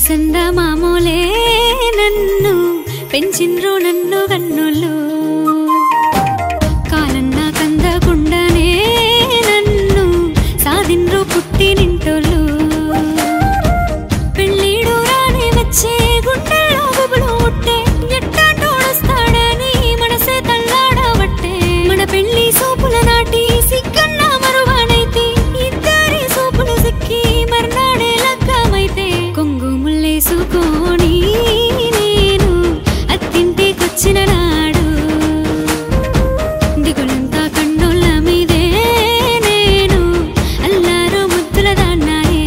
సంద మామూలే నన్ను పెంచిండ్రు నన్ను గన్నులు కాలన్నా కందకుండానే నన్ను సాధిండ్రు పుట్టినింటోళ్ళు పెళ్ళిడు రాని వచ్చే గుండెల్లో గుబులు ఉట్టే ఎట్టాటోడొస్తాడని మనసే తల్లాడబట్టే మన పెళ్లి సోపుల నాటి సిగ్గన్న మరువానైతే ఇద్దరి సోపులు సిక్కి మర్నాడే లగ్గమైతే కొంగు ముల్లేసుకొని నేను అత్తింటికొచ్చిన నాడు దిగులంతా కన్నుల మీదే నేను అల్లారు ముద్దుల దాన్నాయే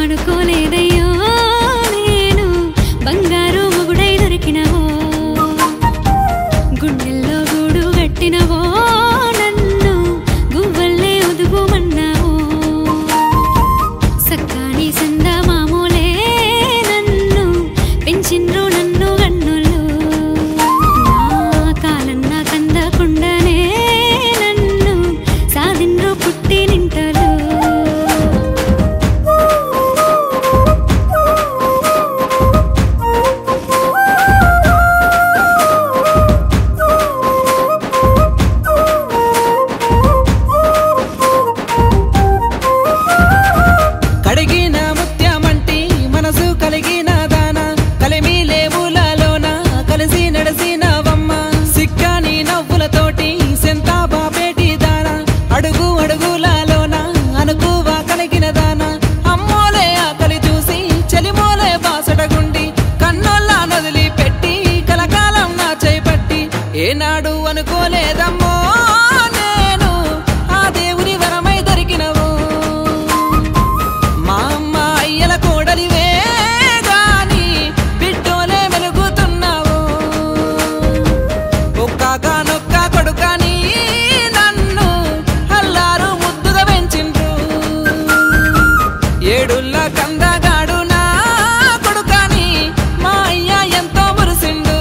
అనుకోలేదయ్యో నేను బంగారు మొగుడై దొరికినవో గుండెల్లో గూడు కట్టినవో నన్ను గువ్వల్లే ఒదుగుమన్నావో సక్కాని సంద మామూలే నన్ను పెంచిండ్రు నన్ను గన్నులు నా కాలన్న కందకుండానే నన్ను సాధిండ్రు పుట్టినింటలు ఏనాడు అనుకోలేదమ్మో నేను ఆ దేవుని వరమై దొరికినవు మా అమ్మ అయ్యల కోడలివే గాని బిడ్డోలే వెలుగుతున్నావు ఒక్కగానొక్క కొడుకని నన్ను అల్లారు ముద్దుగా పెంచిండ్రు ఏడుల్ల కందగాడు నా కొడుకని మా అయ్య ఎంతో మురిసిండు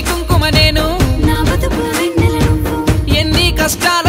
కుంకుమ నేను నా బతుకు వెన్నెల నువ్వు ఎన్ని కష్టాలు